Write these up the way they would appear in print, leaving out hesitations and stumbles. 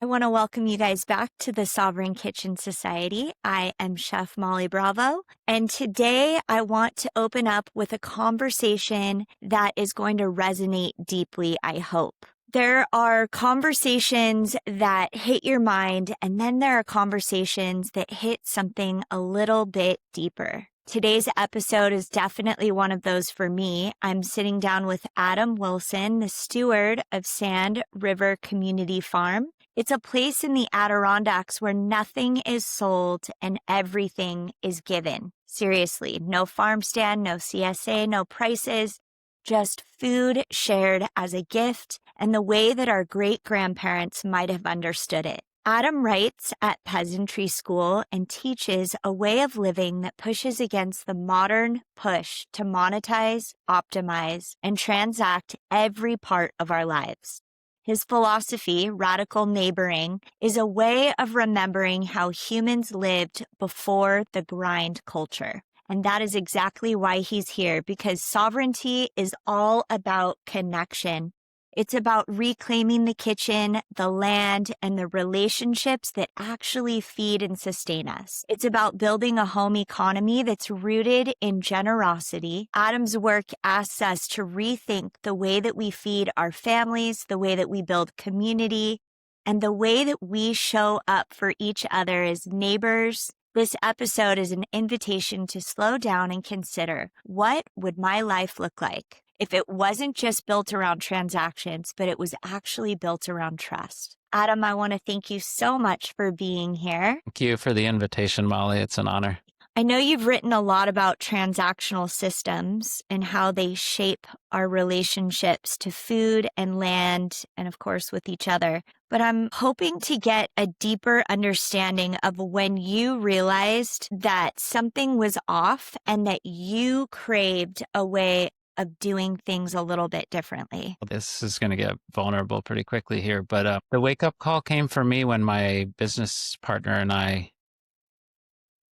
I want to welcome you guys back to the Sovereign Kitchen Society. I am Chef Molly Bravo, and today I want to open up with a conversation that is going to resonate deeply, I hope. There are conversations that hit your mind, and then there are conversations that hit something a little bit deeper. Today's episode is definitely one of those for me. I'm sitting down with Adam Wilson, the steward of Sand River Community Farm. It's a place in the Adirondacks where nothing is sold and everything is given. Seriously, no farm stand, no CSA, no prices, just food shared as a gift and the way that our great-grandparents might have understood it. Adam writes at Peasantry School and teaches a way of living that pushes against the modern push to monetize, optimize, and transact every part of our lives. His philosophy, radical neighboring, is a way of remembering how humans lived before the grind culture. And that is exactly why he's here, because sovereignty is all about connection. It's about reclaiming the kitchen, the land, and the relationships that actually feed and sustain us. It's about building a home economy that's rooted in generosity. Adam's work asks us to rethink the way that we feed our families, the way that we build community, and the way that we show up for each other as neighbors. This episode is an invitation to slow down and consider, what would my life look like if it wasn't just built around transactions, but it was actually built around trust? Adam, I want to thank you so much for being here. Thank you for the invitation, Molly. It's an honor. I know you've written a lot about transactional systems and how they shape our relationships to food and land, and of course with each other. But I'm hoping to get a deeper understanding of when you realized that something was off and that you craved a way of doing things a little bit differently. This is going to get vulnerable pretty quickly here, but the wake-up call came for me when my business partner and I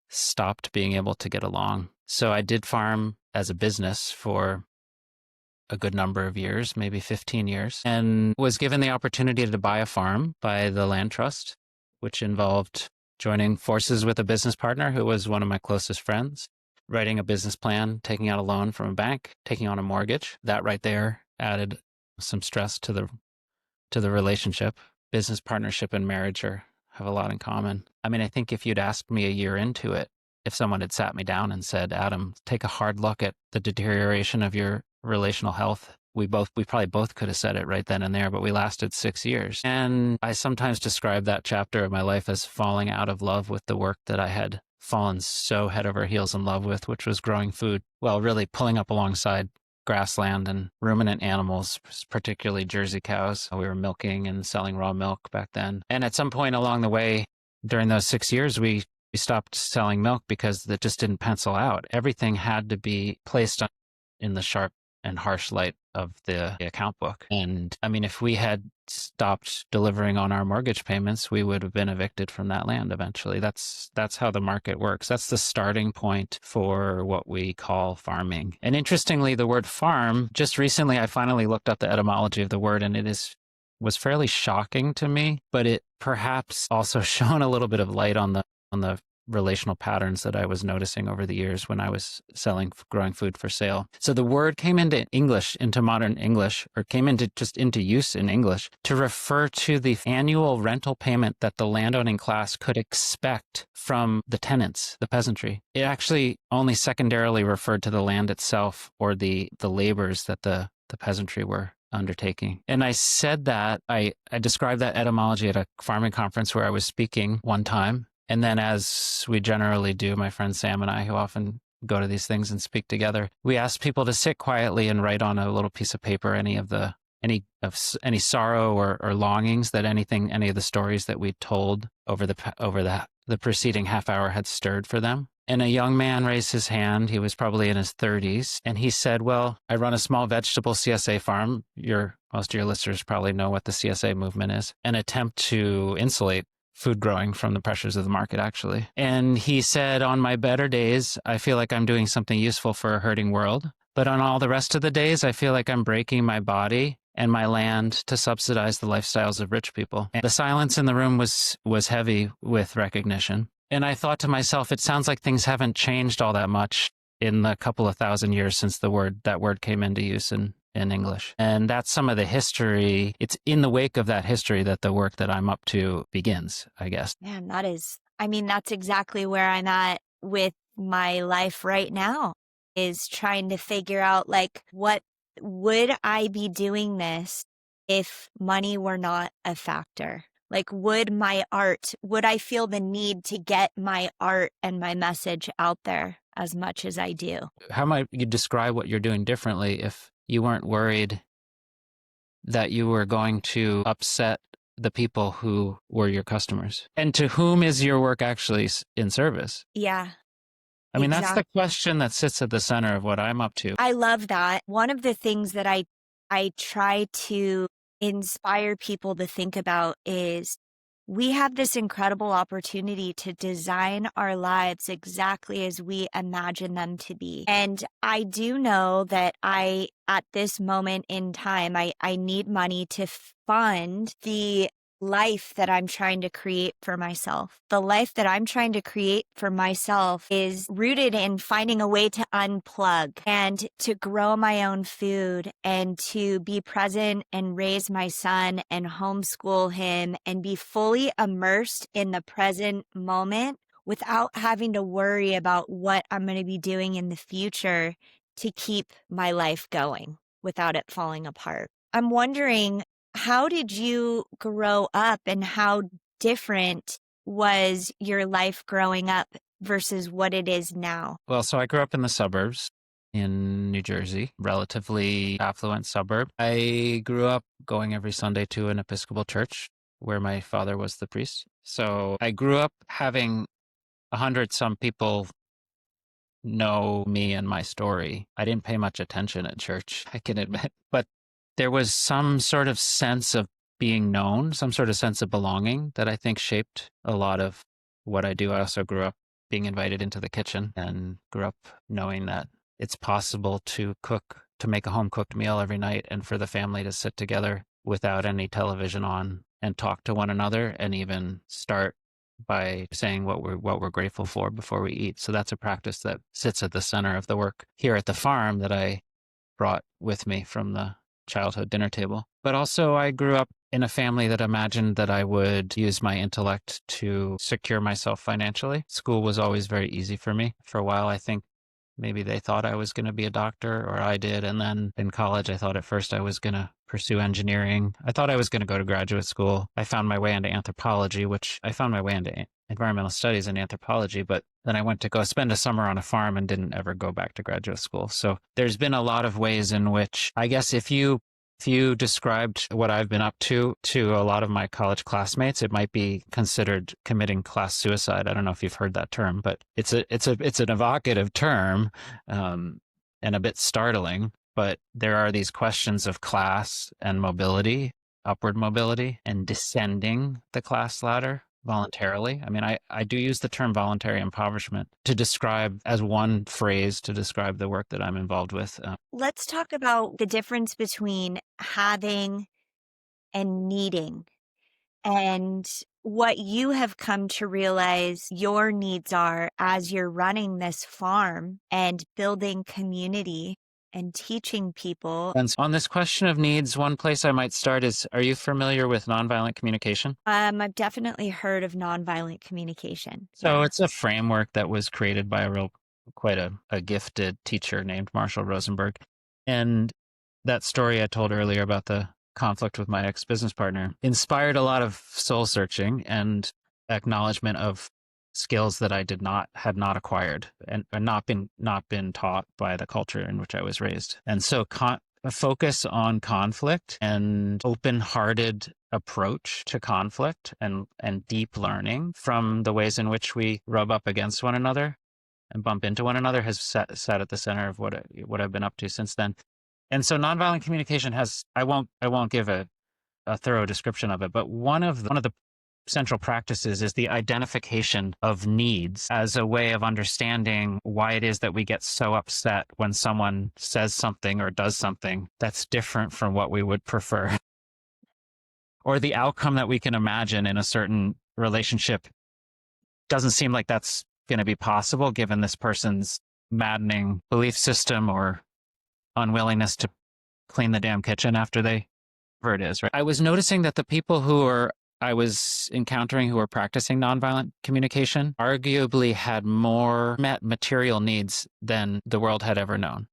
stopped being able to get along. So I did farm as a business for a good number of years, maybe 15 years, and was given the opportunity to buy a farm by the land trust, which involved joining forces with a business partner who was one of my closest friends, writing a business plan, taking out a loan from a bank, taking on a mortgage. That right there added some stress to the relationship. Business partnership and marriage have a lot in common. I mean, I think if you'd asked me a year into it, if someone had sat me down and said, Adam, take a hard look at the deterioration of your relational health, we probably both could have said it right then and there, but we lasted 6 years. And I sometimes describe that chapter of my life as falling out of love with the work that I had fallen so head over heels in love with, which was growing food. Well, really pulling up alongside grassland and ruminant animals, particularly Jersey cows. We were milking and selling raw milk back then. And at some point along the way, during those 6 years, we stopped selling milk because that just didn't pencil out. Everything had to be placed in the sharp and harsh light of the account book. And I mean, if we had stopped delivering on our mortgage payments, we would have been evicted from that land eventually. That's how the market works. That's the starting point for what we call farming. And interestingly, the word farm, just recently I finally looked up the etymology of the word, and was fairly shocking to me, but it perhaps also shone a little bit of light on the relational patterns that I was noticing over the years when I was growing food for sale. So the word came into modern English, or came into use in English to refer to the annual rental payment that the landowning class could expect from the tenants, the peasantry. It actually only secondarily referred to the land itself or the labors that the peasantry were undertaking. And I said that, I described that etymology at a farming conference where I was speaking one time. And then, as we generally do, my friend Sam and I, who often go to these things and speak together, we asked people to sit quietly and write on a little piece of paper any any sorrow or longings that any of the stories that we told over the preceding half hour had stirred for them. And a young man raised his hand. He was probably in his 30s, and he said, "Well, I run a small vegetable CSA farm. Most of your listeners probably know what the CSA movement is. An attempt to insulate food growing from the pressures of the market, actually." And he said, "On my better days, I feel like I'm doing something useful for a hurting world. But on all the rest of the days, I feel like I'm breaking my body and my land to subsidize the lifestyles of rich people. And the silence in the room was heavy with recognition. And I thought to myself, it sounds like things haven't changed all that much in the couple of thousand years since that word came into use in English. And that's some of the history. It's in the wake of that history that the work that I'm up to begins, I guess. Man, that's exactly where I'm at with my life right now, is trying to figure out, like, what would I be doing this if money were not a factor? Like, would I feel the need to get my art and my message out there as much as I do? How might you describe what you're doing differently if you weren't worried that you were going to upset the people who were your customers? And to whom is your work actually in service? Yeah. I mean, that's the Exactly. question that sits at the center of what I'm up to. I love that. One of the things that I try to inspire people to think about is we have this incredible opportunity to design our lives exactly as we imagine them to be. And I do know that at this moment in time, I need money to fund the life that I'm trying to create for myself. The life that I'm trying to create for myself is rooted in finding a way to unplug and to grow my own food and to be present and raise my son and homeschool him and be fully immersed in the present moment without having to worry about what I'm going to be doing in the future to keep my life going without it falling apart. I'm wondering, how did you grow up and how different was your life growing up versus what it is now? Well, so I grew up in the suburbs in New Jersey, relatively affluent suburb. I grew up going every Sunday to an Episcopal church where my father was the priest. So I grew up having 100 some people know me and my story. I didn't pay much attention at church, I can admit, but there was some sort of sense of being known, some sort of sense of belonging that I think shaped a lot of what I do. I also grew up being invited into the kitchen and grew up knowing that it's possible to make a home cooked meal every night and for the family to sit together without any television on and talk to one another and even start by saying what we're grateful for before we eat. So that's a practice that sits at the center of the work here at the farm that I brought with me from the childhood dinner table. But also I grew up in a family that imagined that I would use my intellect to secure myself financially. School was always very easy for me. For a while, I think maybe they thought I was going to be a doctor, or I did. And then in college, I thought at first I was going to pursue engineering. I thought I was going to go to graduate school. I found my way into anthropology, which I found my way into environmental studies and anthropology, but then I went to go spend a summer on a farm and didn't ever go back to graduate school. So there's been a lot of ways in which, I guess, if you described what I've been up to a lot of my college classmates, it might be considered committing class suicide. I don't know if you've heard that term, but it's an evocative term, and a bit startling. But there are these questions of class and mobility, upward mobility, and descending the class ladder voluntarily. I mean, I do use the term voluntary impoverishment to describe, as one phrase to describe the work that I'm involved with. Let's talk about the difference between having and needing, and what you have come to realize your needs are as you're running this farm and building community and teaching people. And on this question of needs, one place I might start is, are you familiar with nonviolent communication? I've definitely heard of nonviolent communication. So Yeah. it's a framework that was created by quite a gifted teacher named Marshall Rosenberg. And that story I told earlier about the conflict with my ex-business partner inspired a lot of soul searching and acknowledgement of skills that I had not acquired and not been taught by the culture in which I was raised. And so a focus on conflict and open-hearted approach to conflict and deep learning from the ways in which we rub up against one another and bump into one another has sat at the center of what I've been up to since then. And so nonviolent communication has, I won't give a thorough description of it, but one of the central practices is the identification of needs as a way of understanding why it is that we get so upset when someone says something or does something that's different from what we would prefer, or the outcome that we can imagine in a certain relationship doesn't seem like that's going to be possible given this person's maddening belief system or unwillingness to clean the damn kitchen after they, whatever it is, right? I was noticing that the people I was encountering who were practicing nonviolent communication arguably had more met material needs than the world had ever known.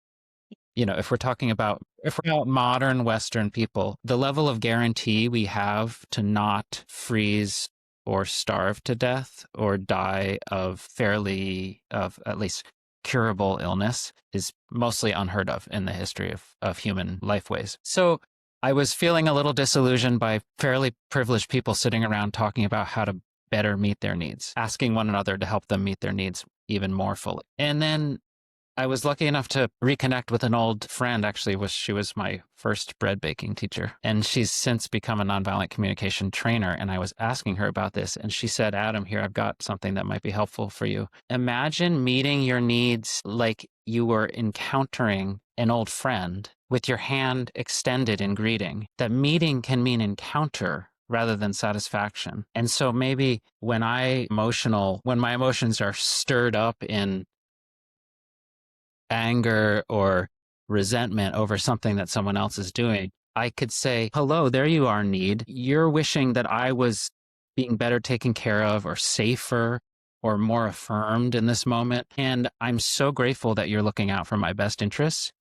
If we're talking about modern Western people, the level of guarantee we have to not freeze or starve to death or die of at least curable illness is mostly unheard of in the history of human lifeways. So I was feeling a little disillusioned by fairly privileged people sitting around talking about how to better meet their needs, asking one another to help them meet their needs even more fully. And then I was lucky enough to reconnect with an old friend. Actually, she was my first bread baking teacher, and she's since become a nonviolent communication trainer. And I was asking her about this, and she said, "Adam, here, I've got something that might be helpful for you. Imagine meeting your needs like you were encountering an old friend with your hand extended in greeting. That meeting can mean encounter rather than satisfaction. And so maybe when my emotions are stirred up in anger or resentment over something that someone else is doing, I could say, hello, there you are, need. You're wishing that I was being better taken care of or safer or more affirmed in this moment. And I'm so grateful that you're looking out for my best interests,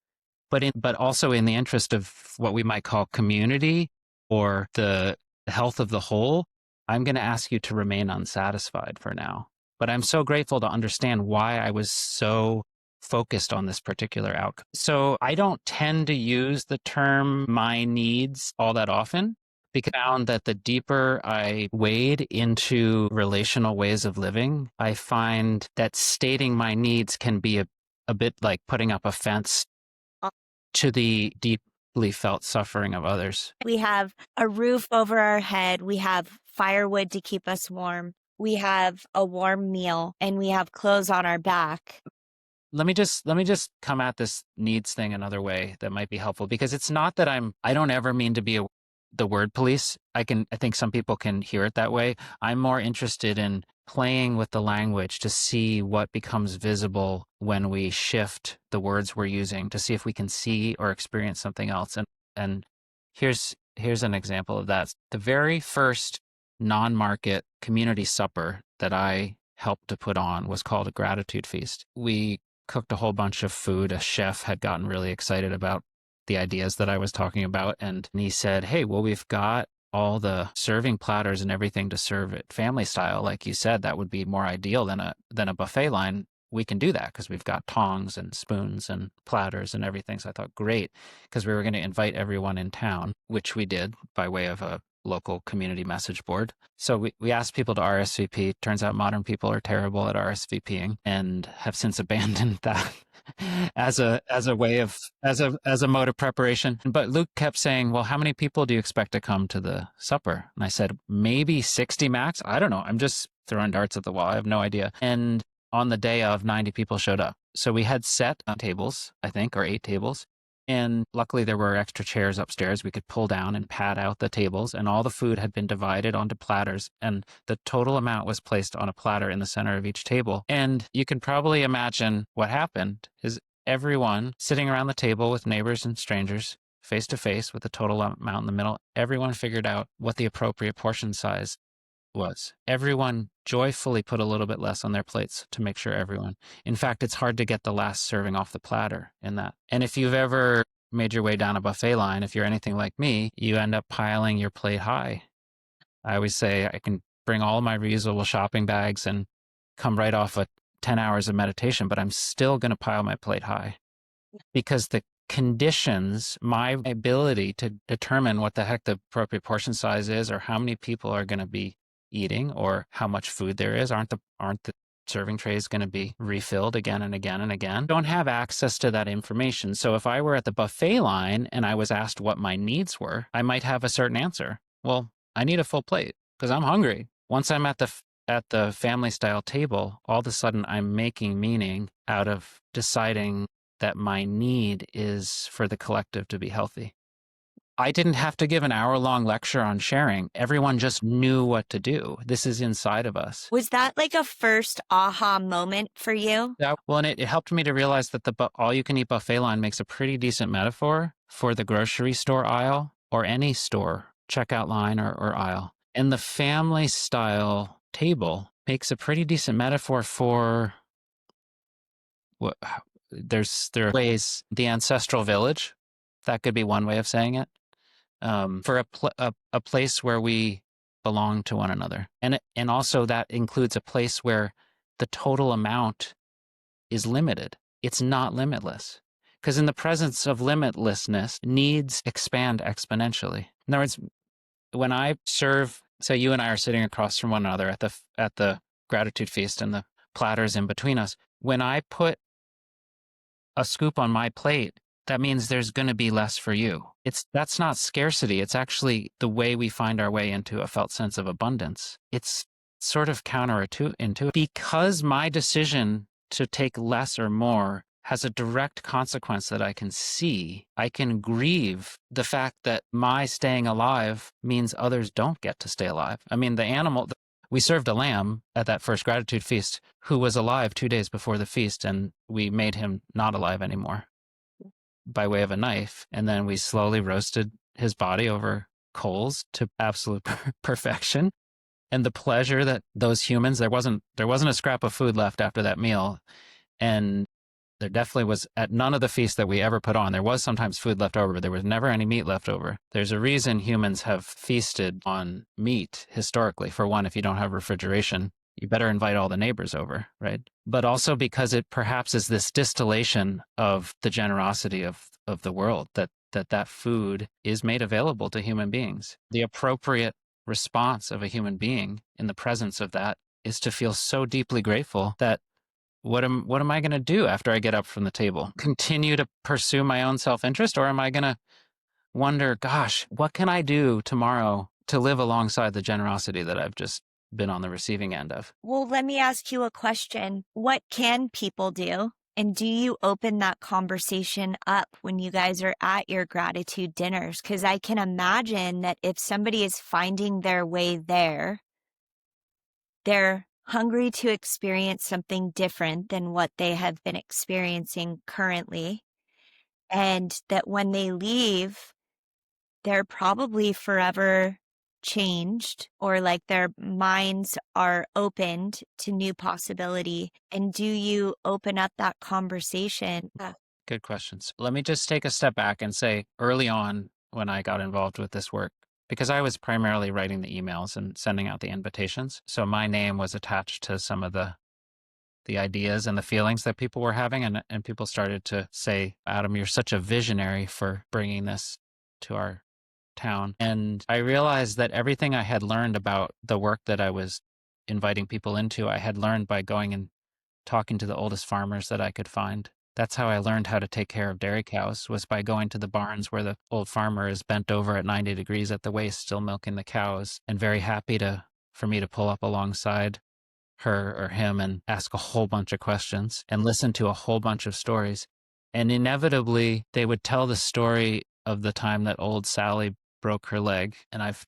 but also in the interest of what we might call community or the health of the whole. I'm going to ask you to remain unsatisfied for now. But I'm so grateful to understand why I was so focused on this particular outcome. So I don't tend to use the term my needs all that often, because I found that the deeper I wade into relational ways of living, I find that stating my needs can be a bit like putting up a fence to the deeply felt suffering of others. We have a roof over our head. We have firewood to keep us warm. We have a warm meal, and we have clothes on our back. Let me just come at this needs thing another way that might be helpful, because it's not that I don't ever mean to be the word police. I think some people can hear it that way. I'm more interested in playing with the language to see what becomes visible when we shift the words we're using, to see if we can see or experience something else. And here's an example of that. The very first non-market community supper that I helped to put on was called a gratitude feast. We cooked a whole bunch of food. A chef had gotten really excited about the ideas that I was talking about. And he said, hey, well, we've got all the serving platters and everything to serve it family style. Like you said, that would be more ideal than a buffet line. We can do that because we've got tongs and spoons and platters and everything. So I thought, great, because we were going to invite everyone in town, which we did by way of a local community message board. So we asked people to RSVP. Turns out modern people are terrible at RSVPing and have since abandoned that as a mode of preparation. But Luke kept saying, well, how many people do you expect to come to the supper? And I said, maybe 60 max. I don't know. I'm just throwing darts at the wall. I have no idea. And on the day of, 90 people showed up. So we had set tables, I think, or 8 tables. And luckily there were extra chairs upstairs we could pull down and pad out the tables, and all the food had been divided onto platters, and the total amount was placed on a platter in the center of each table. And you can probably imagine what happened is everyone sitting around the table with neighbors and strangers face to face with the total amount in the middle, everyone figured out what the appropriate portion size was. Everyone joyfully put a little bit less on their plates to make sure everyone. In fact, it's hard to get the last serving off the platter in that. And if you've ever made your way down a buffet line, if you're anything like me, you end up piling your plate high. I always say I can bring all my reusable shopping bags and come right off of 10 hours of meditation, but I'm still going to pile my plate high because the conditions my ability to determine what the heck the appropriate portion size is, or how many people are going to be eating, or how much food there is. Aren't the serving trays going to be refilled again and again and again? Don't have access to that information. So if I were at the buffet line and I was asked what my needs were, I might have a certain answer. Well, I need a full plate because I'm hungry. Once I'm at the family style table, all of a sudden I'm making meaning out of deciding that my need is for the collective to be healthy. I didn't have to give an hour-long lecture on sharing. Everyone just knew what to do. This is inside of us. Was that like a first aha moment for you? Well, and it helped me to realize that the all-you-can-eat buffet line makes a pretty decent metaphor for the grocery store aisle or any store checkout line or aisle. And the family style table makes a pretty decent metaphor for what there are ways, the ancestral village, that could be one way of saying it. For a place where we belong to one another, and also that includes a place where the total amount is limited. It's not limitless, because in the presence of limitlessness, needs expand exponentially. In other words, when I serve, say you and I are sitting across from one another at the gratitude feast, and the platters in between us, when I put a scoop on my plate, that means there's going to be less for you. That's not scarcity. It's actually the way we find our way into a felt sense of abundance. It's sort of counterintuitive, because my decision to take less or more has a direct consequence that I can see. I can grieve the fact that my staying alive means others don't get to stay alive. I mean, we served a lamb at that first gratitude feast who was alive 2 days before the feast, and we made him not alive anymore by way of a knife. And then we slowly roasted his body over coals to absolute perfection. And the pleasure that those humans, there wasn't a scrap of food left after that meal. And there definitely was, at none of the feasts that we ever put on, there was sometimes food left over, but there was never any meat left over. There's a reason humans have feasted on meat historically. For one, if you don't have refrigeration, you better invite all the neighbors over, right? But also because it perhaps is this distillation of the generosity of the world, that food is made available to human beings. The appropriate response of a human being in the presence of that is to feel so deeply grateful that what am I going to do after I get up from the table? Continue to pursue my own self-interest, or am I going to wonder, gosh, what can I do tomorrow to live alongside the generosity that I've just been on the receiving end of? Well, let me ask you a question. What can people do? And do you open that conversation up when you guys are at your gratitude dinners? Because I can imagine that if somebody is finding their way there, they're hungry to experience something different than what they have been experiencing currently. And that when they leave, they're probably forever changed, or like their minds are opened to new possibility. And do you open up that conversation? Good questions. Let me just take a step back and say, early on when I got involved with this work, because I was primarily writing the emails and sending out the invitations, so my name was attached to some of the ideas and the feelings that people were having, and people started to say, Adam, you're such a visionary for bringing this to our town. And I realized that everything I had learned about the work that I was inviting people into, I had learned by going and talking to the oldest farmers that I could find. That's how I learned how to take care of dairy cows, was by going to the barns where the old farmer is bent over at 90 degrees at the waist, still milking the cows, and very happy for me to pull up alongside her or him and ask a whole bunch of questions and listen to a whole bunch of stories. And inevitably, they would tell the story of the time that old Sally broke her leg. And I've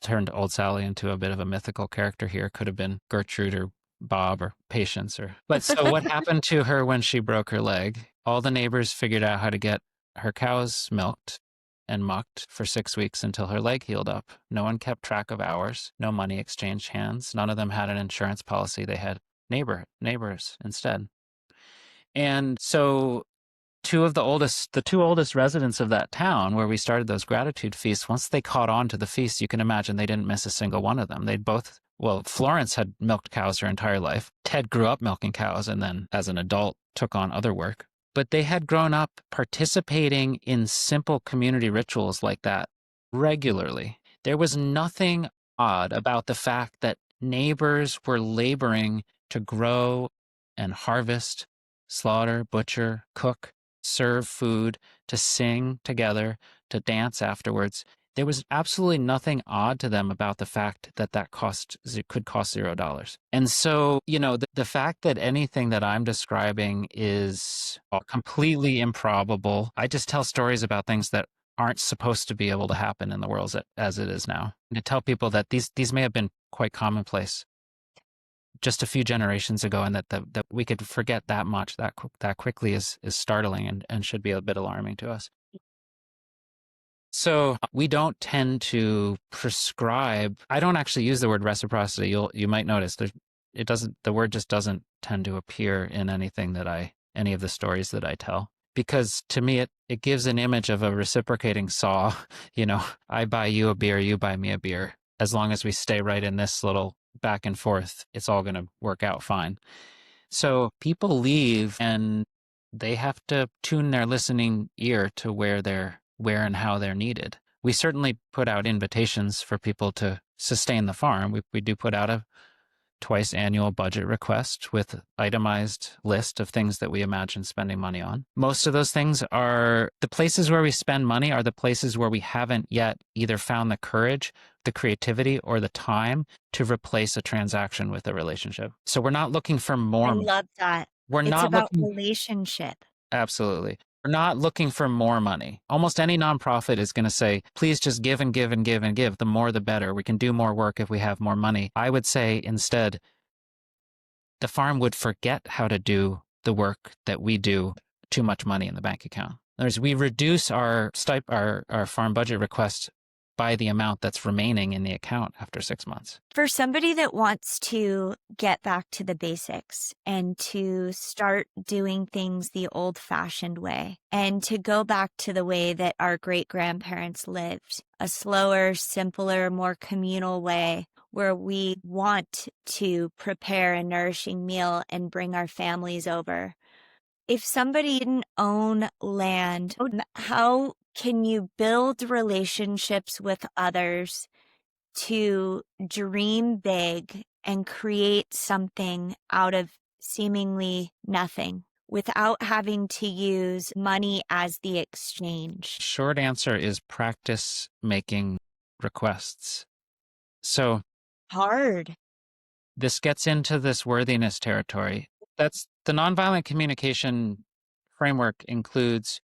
turned old Sally into a bit of a mythical character here. Could have been Gertrude or Bob or Patience but so what happened to her when she broke her leg? All the neighbors figured out how to get her cows milked and mucked for 6 weeks until her leg healed up. No one kept track of hours. No money exchanged hands. None of them had an insurance policy. They had neighbors instead. And so the two oldest residents of that town where we started those gratitude feasts, once they caught on to the feast, you can imagine they didn't miss a single one of them. Florence had milked cows her entire life. Ted grew up milking cows and then as an adult took on other work. But they had grown up participating in simple community rituals like that regularly. There was nothing odd about the fact that neighbors were laboring to grow and harvest, slaughter, butcher, cook, serve food, to sing together, to dance afterwards. There was absolutely nothing odd to them about the fact that it could cost $0. And so, the fact that anything that I'm describing is completely improbable, I just tell stories about things that aren't supposed to be able to happen in the world as it is now. And to tell people that these may have been quite commonplace just a few generations ago, and that we could forget that much that quickly is startling and should be a bit alarming to us. So we don't tend to prescribe. I don't actually use the word reciprocity. You might notice the word just doesn't tend to appear in any of the stories that I tell, because to me it gives an image of a reciprocating saw. I buy you a beer, you buy me a beer. As long as we stay right in this little back and forth, it's all going to work out fine. So people leave and they have to tune their listening ear to where and how they're needed. We certainly put out invitations for people to sustain the farm. We do put out a twice annual budget request with itemized list of things that we imagine spending money on. Most of those things are the places where we spend money are the places where we haven't yet either found the courage, the creativity, or the time to replace a transaction with a relationship. So we're not looking for more. I love that. We're It's not about looking. relationship. Absolutely. We're not looking for more money. Almost any nonprofit is going to say, please just give and give and give and give. The more, the better. We can do more work if we have more money. I would say instead, the farm would forget how to do the work that we do, too much money in the bank account. In other words, we reduce our farm budget request by the amount that's remaining in the account after 6 months. For somebody that wants to get back to the basics and to start doing things the old-fashioned way and to go back to the way that our great-grandparents lived, a slower, simpler, more communal way where we want to prepare a nourishing meal and bring our families over. If somebody didn't own land, how can you build relationships with others to dream big and create something out of seemingly nothing without having to use money as the exchange? Short answer is practice making requests. So Hard. this gets into this worthiness territory. That's the nonviolent communication framework includes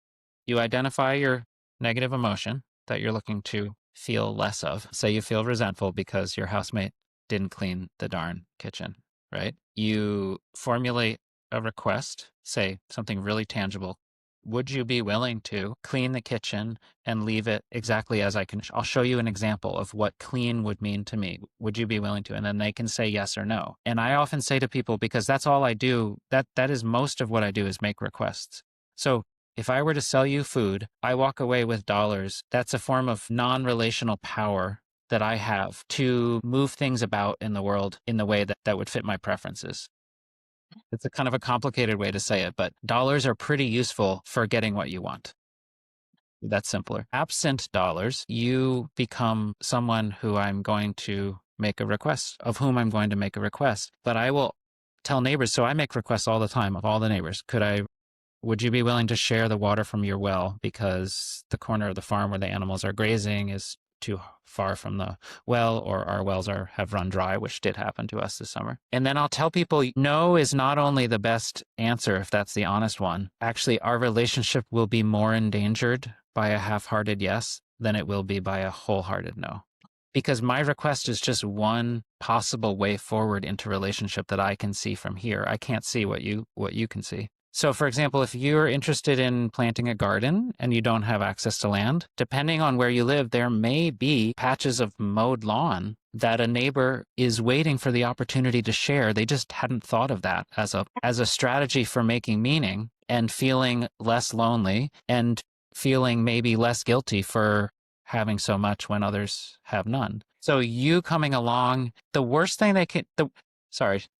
you identify your negative emotion that you're looking to feel less of. Say you feel resentful because your housemate didn't clean the darn kitchen, right? You formulate a request, say something really tangible. Would you be willing to clean the kitchen and leave it exactly as I'll show you an example of what clean would mean to me. Would you be willing to? And then they can say yes or no. And I often say to people, because that's all I do, that is most of what I do is make requests. So if I were to sell you food, I walk away with dollars. That's a form of non-relational power that I have to move things about in the world in the way that would fit my preferences. It's a kind of a complicated way to say it, but dollars are pretty useful for getting what you want. That's simpler. Absent dollars, you become someone who I'm going to make a request, of whom I'm going to make a request. But I will tell neighbors, so I make requests all the time of all the neighbors. Would you be willing to share the water from your well because the corner of the farm where the animals are grazing is too far from the well, or our wells have run dry, which did happen to us this summer. And then I'll tell people no is not only the best answer if that's the honest one. Actually, our relationship will be more endangered by a half-hearted yes than it will be by a wholehearted no. Because my request is just one possible way forward into relationship that I can see from here. I can't see what you can see. So, for example, if you're interested in planting a garden and you don't have access to land, depending on where you live, there may be patches of mowed lawn that a neighbor is waiting for the opportunity to share. They just hadn't thought of that as a strategy for making meaning and feeling less lonely and feeling maybe less guilty for having so much when others have none. So you coming along, the worst thing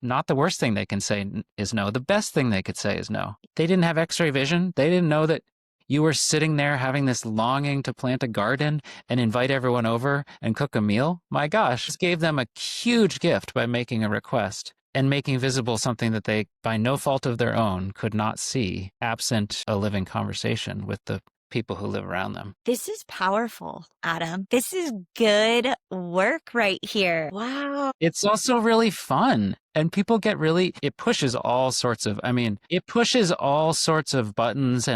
not the worst thing they can say is no. The best thing they could say is no. They didn't have X-ray vision. They didn't know that you were sitting there having this longing to plant a garden and invite everyone over and cook a meal. My gosh, this gave them a huge gift by making a request and making visible something that they, by no fault of their own, could not see absent a living conversation with the people who live around them. This is powerful, Adam. This is good work right here. Wow. It's also really fun. And people get really, it pushes all sorts of, it pushes all sorts of buttons.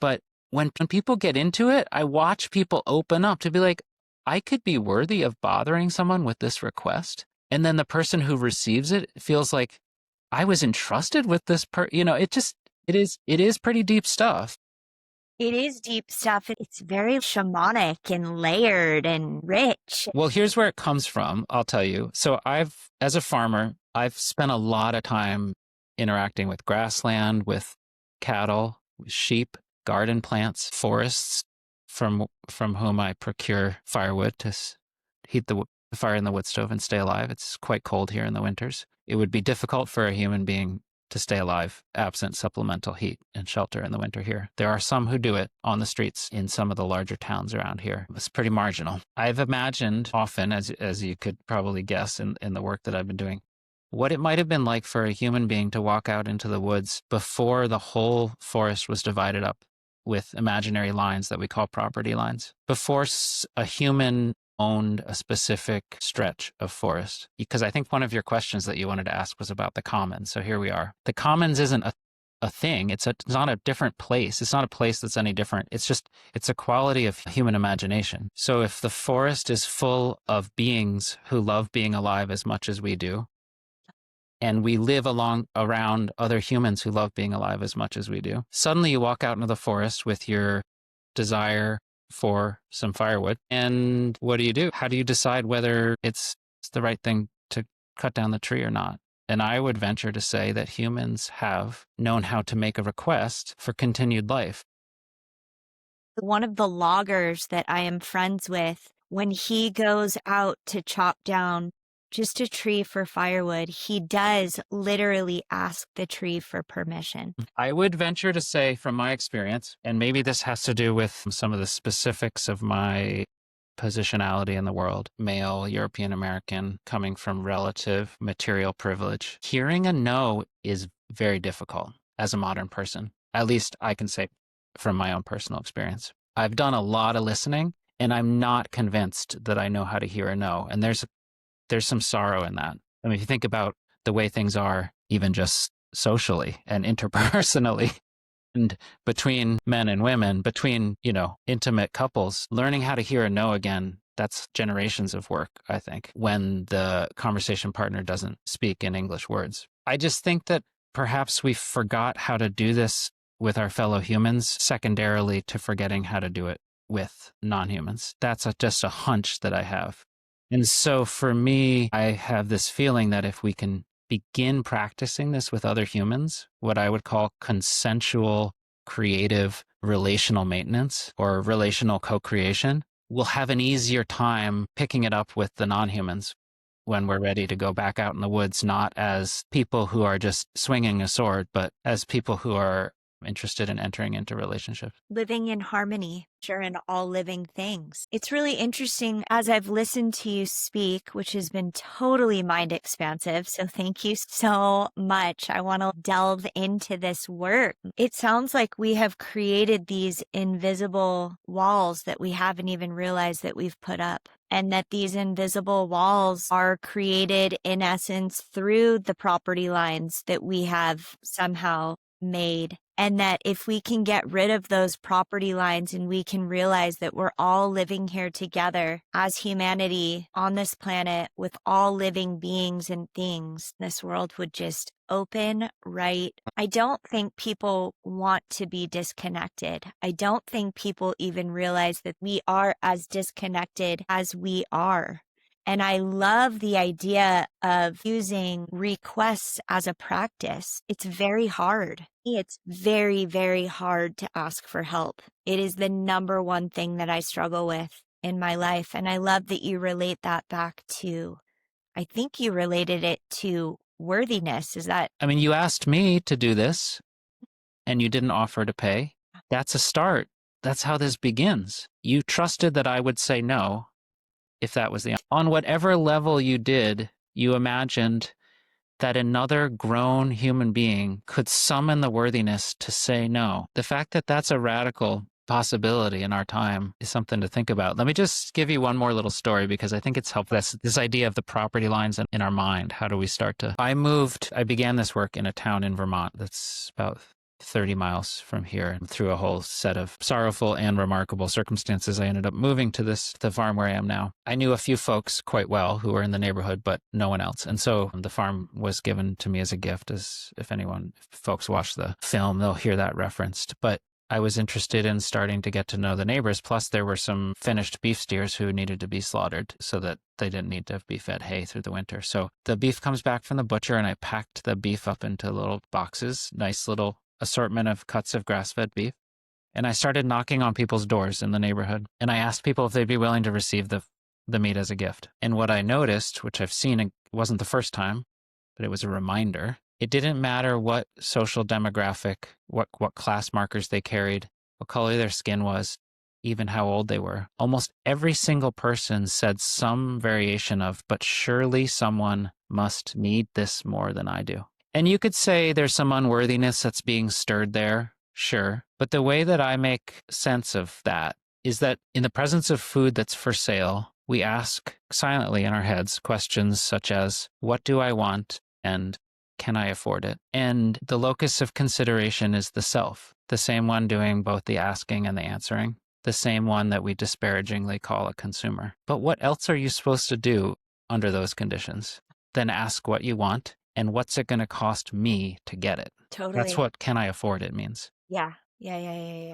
But when people get into it, I watch people open up to be like, I could be worthy of bothering someone with this request. And then the person who receives it feels like I was entrusted with this it is pretty deep stuff. It is deep stuff. It's very shamanic and layered and rich. Well, here's where it comes from, I'll tell you. So as a farmer, I've spent a lot of time interacting with grassland, with cattle, with sheep, garden plants, forests, from whom I procure firewood to heat the fire in the wood stove and stay alive. It's quite cold here in the winters. It would be difficult for a human being to stay alive absent supplemental heat and shelter in the winter here. There are some who do it on the streets in some of the larger towns around here. It's pretty marginal. I've imagined often, as you could probably guess in the work that I've been doing, what it might have been like for a human being to walk out into the woods before the whole forest was divided up with imaginary lines that we call property lines. Before a human owned a specific stretch of forest. Because I think one of your questions that you wanted to ask was about the commons. So here we are. The commons isn't a thing. It's not a different place. It's not a place that's any different. It's a quality of human imagination. So if the forest is full of beings who love being alive as much as we do, and we live around other humans who love being alive as much as we do, suddenly you walk out into the forest with your desire for some firewood. And what do? How do you decide whether it's the right thing to cut down the tree or not? And I would venture to say that humans have known how to make a request for continued life. One of the loggers that I am friends with, when he goes out to chop down just a tree for firewood, he does literally ask the tree for permission. I would venture to say from my experience, and maybe this has to do with some of the specifics of my positionality in the world, male, European American, coming from relative material privilege, hearing a no is very difficult as a modern person. At least I can say from my own personal experience. I've done a lot of listening, and I'm not convinced that I know how to hear a no. And there's some sorrow in that. I mean, if you think about the way things are, even just socially and interpersonally, and between men and women, between, intimate couples, learning how to hear a no again, that's generations of work, I think, when the conversation partner doesn't speak in English words. I just think that perhaps we forgot how to do this with our fellow humans, secondarily to forgetting how to do it with non-humans. That's just a hunch that I have. And so for me, I have this feeling that if we can begin practicing this with other humans, what I would call consensual, creative, relational maintenance or relational co-creation, we'll have an easier time picking it up with the non-humans when we're ready to go back out in the woods, not as people who are just swinging a sword, but as people who are interested in entering into relationships. Living in harmony, sure, in all living things. It's really interesting as I've listened to you speak, which has been totally mind expansive. So thank you so much. I want to delve into this work. It sounds like we have created these invisible walls that we haven't even realized that we've put up. And that these invisible walls are created in essence through the property lines that we have somehow made. And that if we can get rid of those property lines and we can realize that we're all living here together as humanity on this planet with all living beings and things, this world would just open right. I don't think people want to be disconnected. I don't think people even realize that we are as disconnected as we are. And I love the idea of using requests as a practice. It's very hard. It's very, very hard to ask for help. It is the number one thing that I struggle with in my life. And I love that you relate that back to, I think you related it to worthiness. Is that? I mean, you asked me to do this and you didn't offer to pay. That's a start. That's how this begins. You trusted that I would say no. If that was on whatever level you did, you imagined that another grown human being could summon the worthiness to say no. The fact that that's a radical possibility in our time is something to think about. Let me just give you one more little story because I think it's helpful. This idea of the property lines in our mind. How do we start to? I began this work in a town in Vermont that's about 30 miles from here. Through a whole set of sorrowful and remarkable circumstances, I ended up moving to the farm where I am now. I knew a few folks quite well who were in the neighborhood, but no one else. And so the farm was given to me as a gift. As if folks watch the film, they'll hear that referenced. But I was interested in starting to get to know the neighbors. Plus, there were some finished beef steers who needed to be slaughtered so that they didn't need to be fed hay through the winter. So the beef comes back from the butcher, and I packed the beef up into little boxes, nice little assortment of cuts of grass-fed beef. And I started knocking on people's doors in the neighborhood. And I asked people if they'd be willing to receive the meat as a gift. And what I noticed, which I've seen, it wasn't the first time, but it was a reminder. It didn't matter what social demographic, what class markers they carried, what color their skin was, even how old they were. Almost every single person said some variation of, but surely someone must need this more than I do. And you could say there's some unworthiness that's being stirred there, sure. But the way that I make sense of that is that in the presence of food that's for sale, we ask silently in our heads questions such as, what do I want? And can I afford it? And the locus of consideration is the self, the same one doing both the asking and the answering, the same one that we disparagingly call a consumer. But what else are you supposed to do under those conditions than ask what you want and what's it going to cost me to get it? Totally. That's what can I afford it means. Yeah.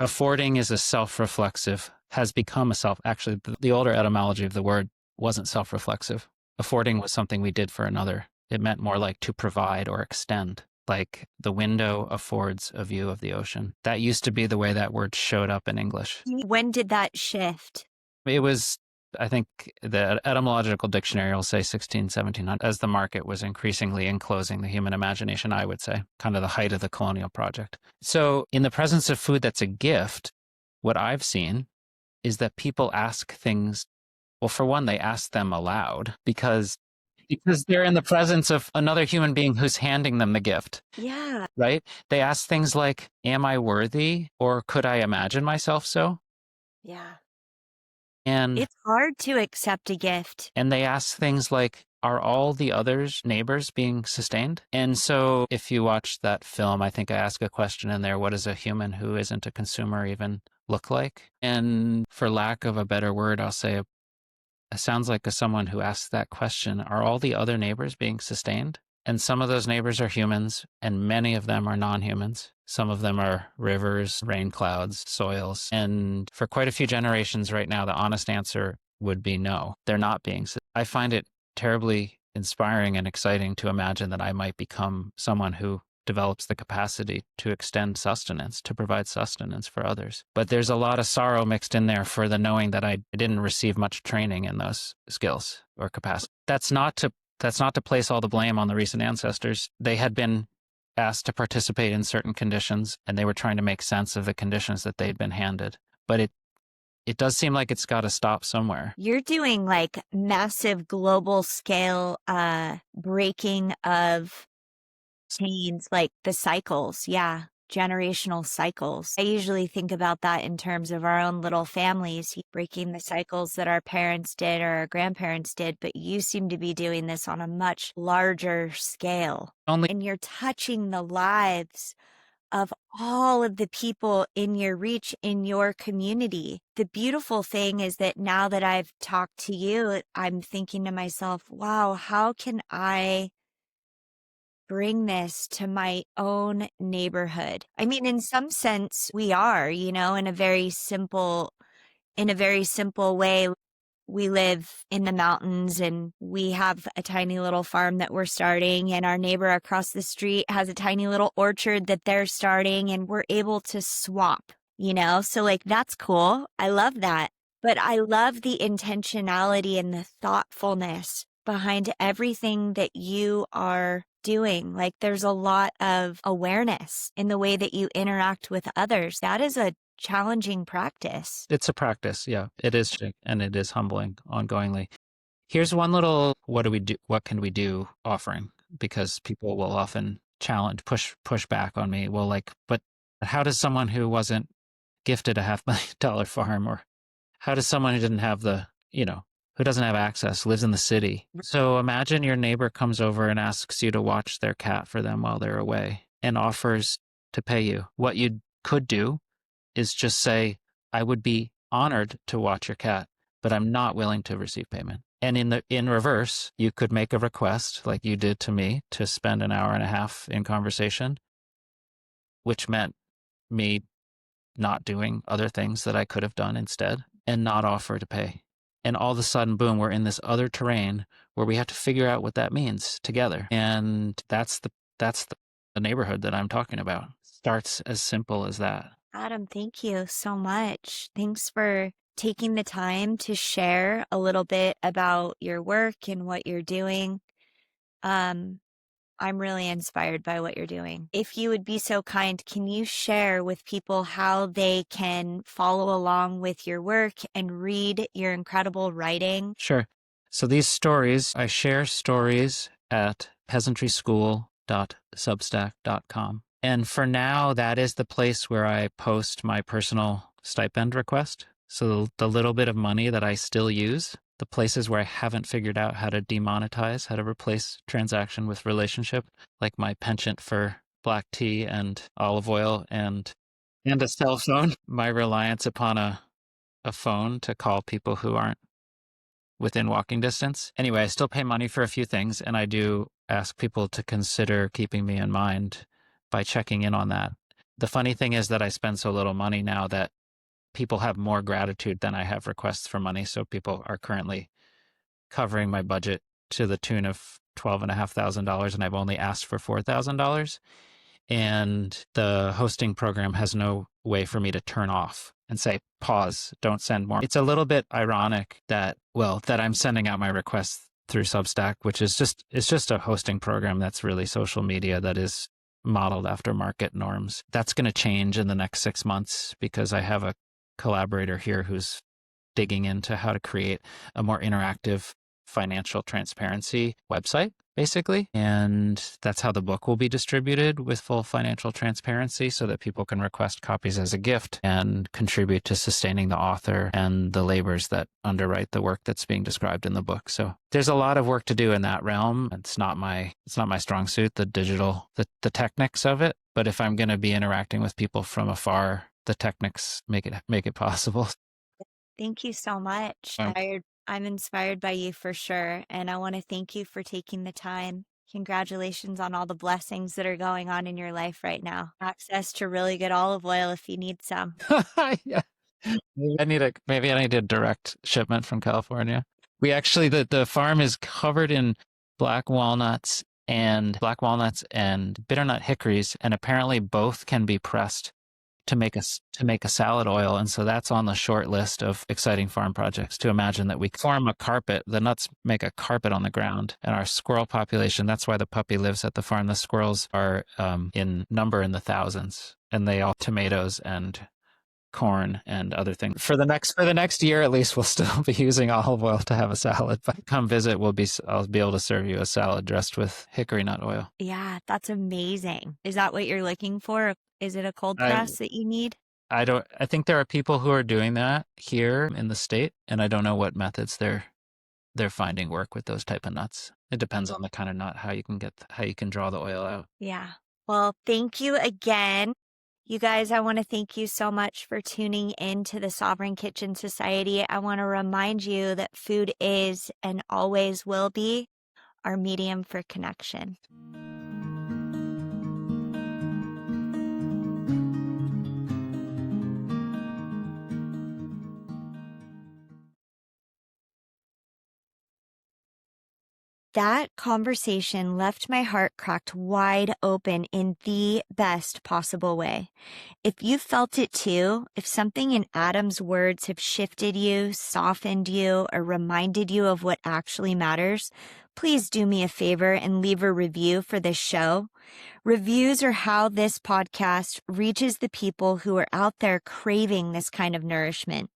Affording is has become actually, the older etymology of the word wasn't self-reflexive. Affording was something we did for another. It meant more like to provide or extend, like the window affords a view of the ocean. That used to be the way that word showed up in English. When did that shift? It was, I think the etymological dictionary will say 1700, as the market was increasingly enclosing the human imagination, I would say, kind of the height of the colonial project. So in the presence of food that's a gift, what I've seen is that people ask things. Well, for one, they ask them aloud because they're in the presence of another human being who's handing them the gift. Yeah. Right? They ask things like, am I worthy? Or could I imagine myself so? Yeah. And it's hard to accept a gift. And they ask things like, are all the others neighbors being sustained? And so if you watch that film, I think I ask a question in there, what does a human who isn't a consumer even look like? And for lack of a better word, I'll say it sounds like someone who asks that question, are all the other neighbors being sustained? And some of those neighbors are humans, and many of them are non-humans. Some of them are rivers, rain clouds, soils. And for quite a few generations right now, the honest answer would be no, they're not being. I find it terribly inspiring and exciting to imagine that I might become someone who develops the capacity to extend sustenance, to provide sustenance for others. But there's a lot of sorrow mixed in there for the knowing that I didn't receive much training in those skills or capacity. That's not to place all the blame on the recent ancestors. They had been asked to participate in certain conditions, and they were trying to make sense of the conditions that they'd been handed. But it does seem like it's got to stop somewhere. You're doing like massive global scale breaking of chains, like the cycles. Yeah. Generational cycles. I usually think about that in terms of our own little families, breaking the cycles that our parents did or our grandparents did, but you seem to be doing this on a much larger scale. And you're touching the lives of all of the people in your reach, in your community. The beautiful thing is that now that I've talked to you, I'm thinking to myself, wow, how can I bring this to my own neighborhood? I mean, in some sense, we are, in a very simple way. We live in the mountains and we have a tiny little farm that we're starting, and our neighbor across the street has a tiny little orchard that they're starting, and we're able to swap, so like, that's cool. I love that. But I love the intentionality and the thoughtfulness behind everything that you are doing. Like, there's a lot of awareness in the way that you interact with others. That is a challenging practice. It's a practice, yeah. It is, and it is humbling ongoingly. Here's one little what can we do offering, because people will often push back on me. Well, like, but how does someone who wasn't gifted a $500,000 farm? Or how does someone who didn't have who doesn't have access, lives in the city? So imagine your neighbor comes over and asks you to watch their cat for them while they're away and offers to pay you. What you could do is just say, I would be honored to watch your cat, but I'm not willing to receive payment. And in reverse, you could make a request like you did to me to spend an hour and a half in conversation, which meant me not doing other things that I could have done instead and not offer to pay. And all of a sudden, boom, we're in this other terrain where we have to figure out what that means together. And that's the neighborhood that I'm talking about. Starts as simple as that. Adam, thank you so much. Thanks for taking the time to share a little bit about your work and what you're doing. I'm really inspired by what you're doing. If you would be so kind, can you share with people how they can follow along with your work and read your incredible writing? Sure. So these stories, I share stories at peasantry.school.substack.com. And for now, that is the place where I post my personal stipend request. So the little bit of money that I still use, the places where I haven't figured out how to demonetize, how to replace transaction with relationship, like my penchant for black tea and olive oil and a cell phone, my reliance upon a phone to call people who aren't within walking distance. Anyway, I still pay money for a few things, and I do ask people to consider keeping me in mind by checking in on that. The funny thing is that I spend so little money now that people have more gratitude than I have requests for money. So people are currently covering my budget to the tune of $12,500, and I've only asked for $4,000. And the hosting program has no way for me to turn off and say, pause, don't send more. It's a little bit ironic that I'm sending out my requests through Substack, which is just a hosting program that's really social media that is modeled after market norms. That's going to change in the next 6 months because I have a collaborator here who's digging into how to create a more interactive financial transparency website, basically. And that's how the book will be distributed, with full financial transparency, so that people can request copies as a gift and contribute to sustaining the author and the labors that underwrite the work that's being described in the book. So there's a lot of work to do in that realm. It's not my strong suit, the digital, the techniques of it. But if I'm going to be interacting with people from afar, the techniques make it possible. Thank you so much. I'm inspired by you for sure. And I want to thank you for taking the time. Congratulations on all the blessings that are going on in your life right now. Access to really good olive oil if you need some. Yeah. Maybe I need a direct shipment from California. We actually, the farm is covered in black walnuts and bitternut hickories, and apparently both can be pressed to make a salad oil. And so that's on the short list of exciting farm projects, to imagine that we form a carpet. The nuts make a carpet on the ground. And our squirrel population, that's why the puppy lives at the farm. The squirrels are in number in the thousands, and they all tomatoes and corn and other things. For the next year at least, we'll still be using olive oil to have a salad. But come visit, I'll be able to serve you a salad dressed with hickory nut oil. Yeah, that's amazing. Is that what you're looking for? Is it a cold press that you need? I think there are people who are doing that here in the state, and I don't know what methods they're finding work with those type of nuts. It depends on the kind of nut, how you can draw the oil out. Yeah. Well, thank you again. You guys, I want to thank you so much for tuning in to the Sovereign Kitchen Society. I want to remind you that food is and always will be our medium for connection. That conversation left my heart cracked wide open in the best possible way. If you felt it too, if something in Adam's words have shifted you, softened you, or reminded you of what actually matters, please do me a favor and leave a review for this show. Reviews are how this podcast reaches the people who are out there craving this kind of nourishment.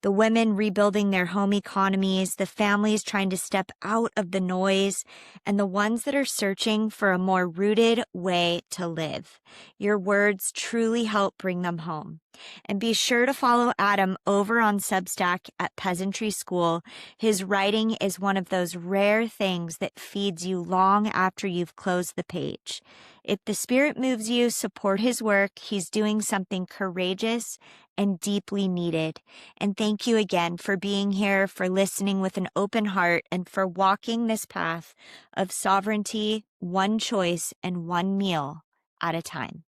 The women rebuilding their home economies, the families trying to step out of the noise, and the ones that are searching for a more rooted way to live. Your words truly help bring them home. And be sure to follow Adam over on Substack at Peasantry School. His writing is one of those rare things that feeds you long after you've closed the page. If the spirit moves you, support his work. He's doing something courageous and deeply needed. And thank you again for being here, for listening with an open heart, and for walking this path of sovereignty, one choice and one meal at a time.